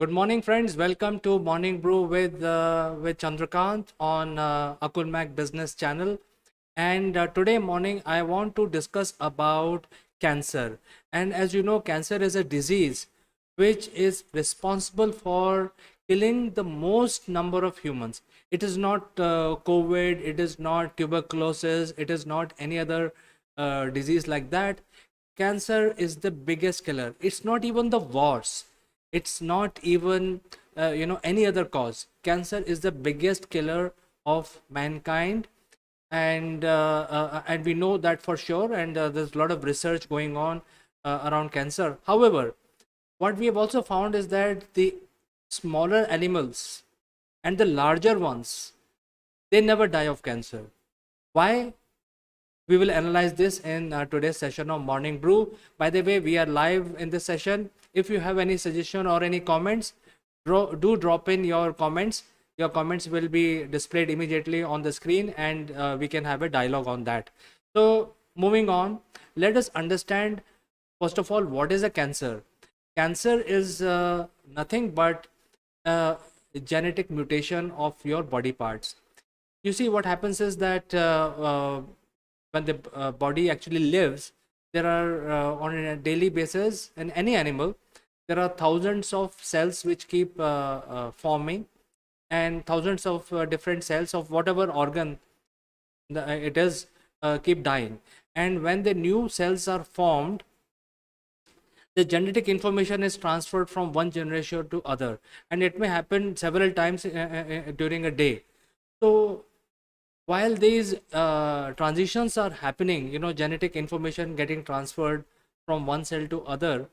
Good morning, friends. Welcome to Morning Brew with Chandra Kant on AKULMACH Business Channel. And today morning, I want to discuss about cancer. And as you know, cancer is a disease which is responsible for killing the most number of humans. It is not COVID. It is not tuberculosis. It is not any other disease like that. Cancer is the biggest killer. It's not even the wars. It's not even any other cause. Cancer is the biggest killer of mankind, and we know that for sure. And there's a lot of research going on around cancer. However, what we have also found is that the smaller animals and the larger ones, they never die of cancer. Why? We will analyze this in today's session of Morning Brew. By the way, we are live in this session. If you have any suggestion or any comments, do drop in your comments. Your comments will be displayed immediately on the screen, and we can have a dialogue on that. So moving on, let us understand first of all what is a cancer. Cancer is nothing but a genetic mutation of your body parts. You see, what happens is that when the body actually lives, there are on a daily basis in any animal, there are thousands of cells which keep forming, and thousands of different cells of whatever organ it is keep dying. And when the new cells are formed, the genetic information is transferred from one generation to other, and it may happen several times during a day. So while these transitions are happening, genetic information getting transferred from one cell to other,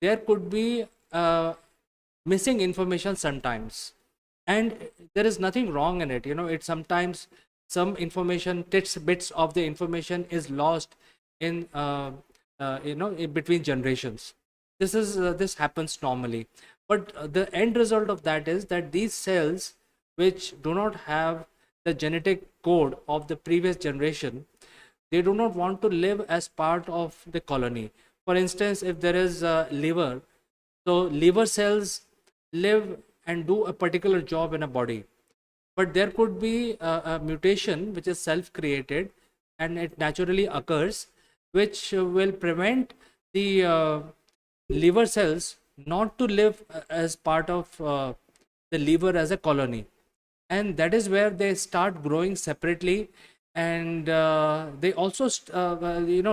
there could be missing information sometimes, and there is nothing wrong in it. It sometimes some information, bits of the information is lost in in between generations. This happens normally, but the end result of that is that these cells which do not have the genetic code of the previous generation, they do not want to live as part of the colony. For instance, if there is a liver, so liver cells live and do a particular job in a body, but there could be a mutation which is self created, and it naturally occurs, which will prevent the liver cells not to live as part of the liver as a colony. And that is where they start growing separately, and they also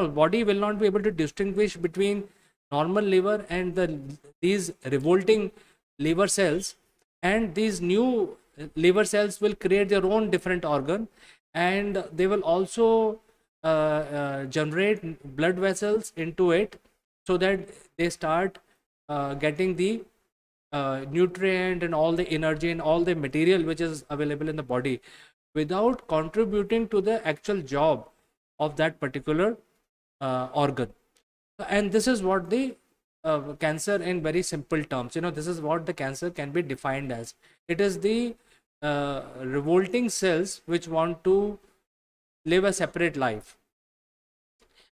body will not be able to distinguish between normal liver and these revolting liver cells. And these new liver cells will create their own different organ, and they will also generate blood vessels into it, so that they start getting the nutrient and all the energy and all the material which is available in the body, without contributing to the actual job of that particular organ. And this is what the cancer, in very simple terms, this is what the cancer can be defined as. It is the revolting cells which want to live a separate life.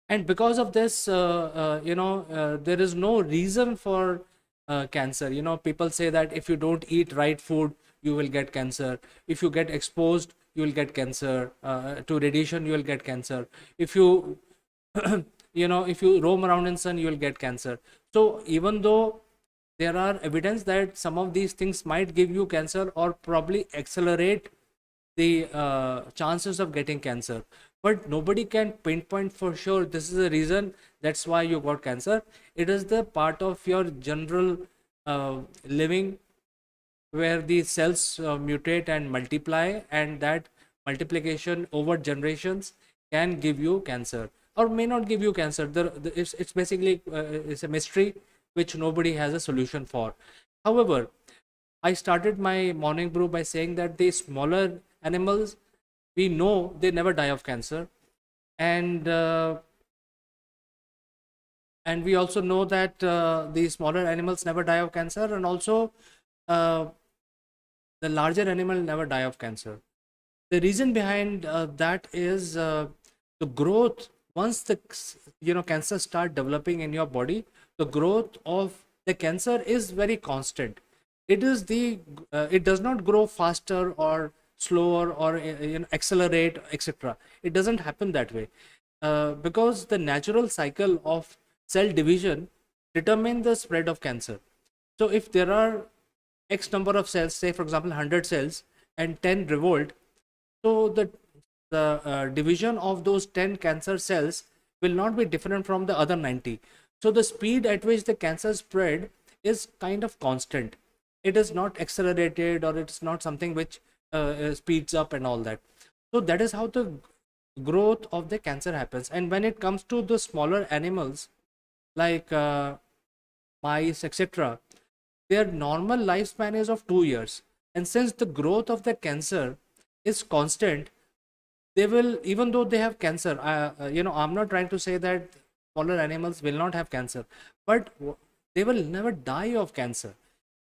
And because of this, there is no reason for cancer. People say that if you don't eat right food, you will get cancer. If you get exposed, you will get cancer to radiation, you will get cancer. If you if you roam around in sun, you will get cancer. So even though there are evidence that some of these things might give you cancer or probably accelerate the chances of getting cancer, but nobody can pinpoint for sure this is the reason that's why you got cancer. It is the part of your general living, where the cells mutate and multiply, and that multiplication over generations can give you cancer or may not give you cancer. It's basically it's a mystery which nobody has a solution for. However, I started my morning brew by saying that the smaller animals, we know they never die of cancer, and we also know that the smaller animals never die of cancer, and also uh, the larger animal never die of cancer. The reason behind that is the growth. Once the cancer start developing in your body, the growth of the cancer is very constant. It does not grow faster or slower or accelerate, etc. It doesn't happen that way, because the natural cycle of cell division determine the spread of cancer. So if there are x number of cells, say for example 100 cells, and 10 revolt, so the division of those 10 cancer cells will not be different from the other 90. So the speed at which the cancer spread is kind of constant. It is not accelerated, or it's not something which speeds up and all that. So that is how the growth of the cancer happens. And when it comes to the smaller animals like mice, etc., their normal lifespan is of 2 years. And since the growth of the cancer is constant, they will, even though they have cancer, I'm not trying to say that smaller animals will not have cancer, but they will never die of cancer.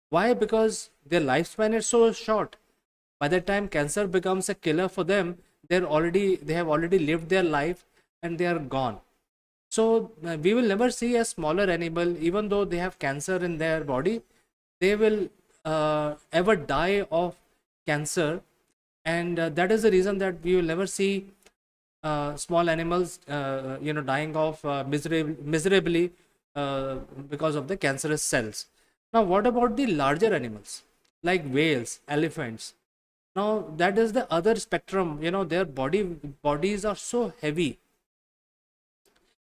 Why? Because their lifespan is so short. By the time cancer becomes a killer for them, they have already lived their life and they are gone. So we will never see a smaller animal, even though they have cancer in their body, they will ever die of cancer. And that is the reason that we will never see small animals dying off miserably because of the cancerous cells. Now what about the larger animals like whales, elephants? Now that is the other spectrum. Their bodies are so heavy.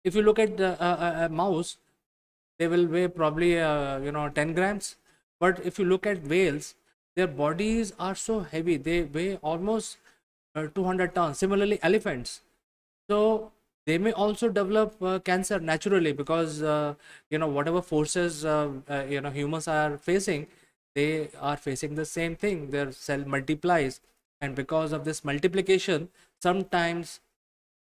If you look at a mouse, they will weigh probably 10 grams. But if you look at whales, their bodies are so heavy, they weigh almost 200 tons. Similarly, elephants, so they may also develop cancer naturally, because whatever forces humans are facing, they are facing the same thing. Their cell multiplies, and because of this multiplication, sometimes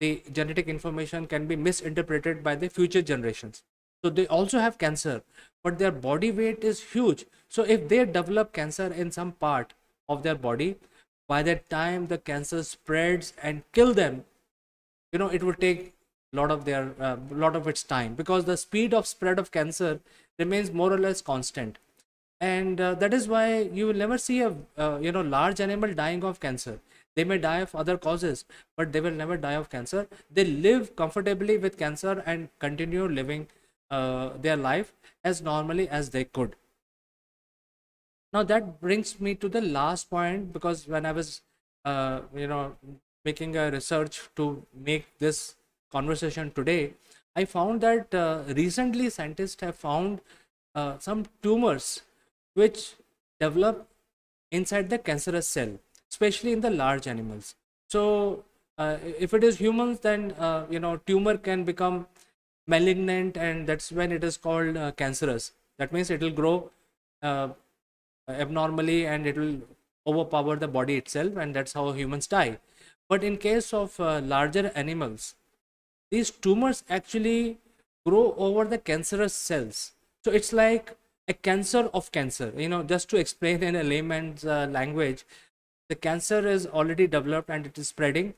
the genetic information can be misinterpreted by the future generations. So they also have cancer, but their body weight is huge. So if they develop cancer in some part of their body, by the time the cancer spreads and kill them, it will take lot of its time, because the speed of spread of cancer remains more or less constant. And that is why you will never see a large animal dying of cancer. They may die of other causes, but they will never die of cancer. They live comfortably with cancer and continue living their life as normally as they could. Now that brings me to the last point, because when I was making a research to make this conversation today, I found that recently scientists have found some tumors which develop inside the cancerous cell, especially in the large animals. So if it is humans, then tumor can become malignant, and that's when it is called cancerous. That means it will grow uh, abnormally, and it will overpower the body itself, and that's how humans die. But in case of larger animals, these tumors actually grow over the cancerous cells. So it's like a cancer of cancer. Just to explain in a layman's language, the cancer is already developed and it is spreading,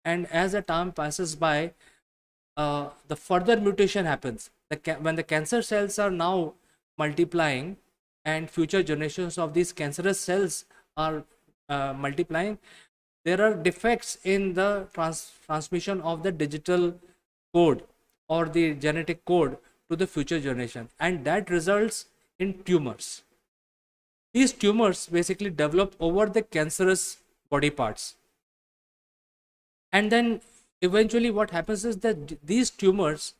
and as the time passes by, the further mutation happens. When the cancer cells are now multiplying, and future generations of these cancerous cells are multiplying, there are defects in the transmission of the digital code or the genetic code to the future generation, and that results in tumors. These tumors basically develop over the cancerous body parts, and then eventually what happens is that these tumors,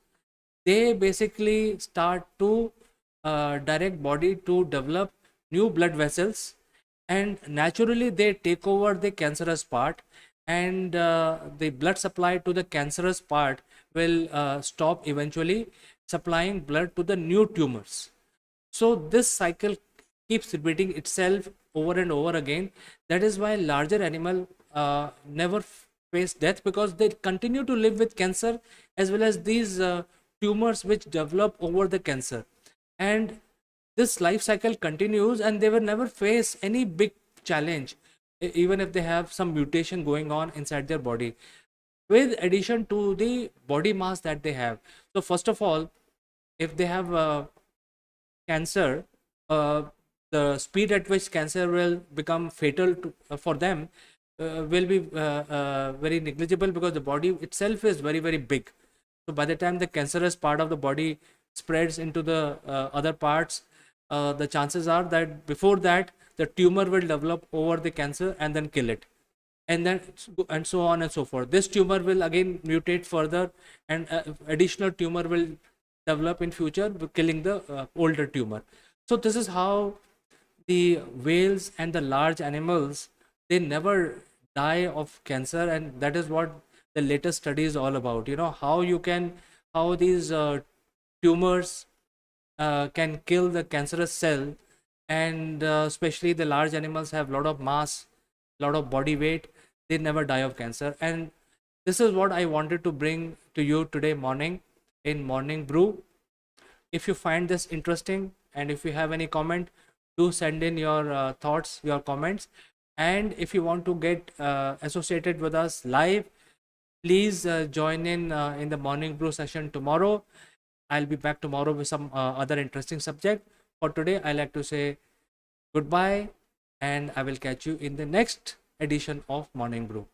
they basically start to direct body to develop new blood vessels, and naturally they take over the cancerous part, and the blood supply to the cancerous part will stop, eventually supplying blood to the new tumors. So this cycle keeps repeating itself over and over again. That is why larger animal never face death, because they continue to live with cancer, as well as these tumors which develop over the cancer. And this life cycle continues, and they will never face any big challenge, even if they have some mutation going on inside their body, with addition to the body mass that they have. So first of all, if they have cancer, uh, the speed at which cancer will become fatal for them will be very negligible, because the body itself is very, very big. So by the time the cancerous part of the body spreads into the other parts, the chances are that before that the tumor will develop over the cancer and then kill it, and then and so on and so forth. This tumor will again mutate further, and additional tumor will develop in future, killing the older tumor. So this is how the whales and the large animals, they never die of cancer, and that is what the latest study is all about. How you can, how these tumors can kill the cancerous cell, and especially the large animals have a lot of mass, a lot of body weight, they never die of cancer. And this is what I wanted to bring to you today morning in Morning Brew. If you find this interesting, and if you have any comment, do send in your thoughts, your comments. And if you want to get associated with us live, please join in the Morning Brew session tomorrow. I'll be back tomorrow with some other interesting subject. For today, I like to say goodbye, and I will catch you in the next edition of Morning Brew.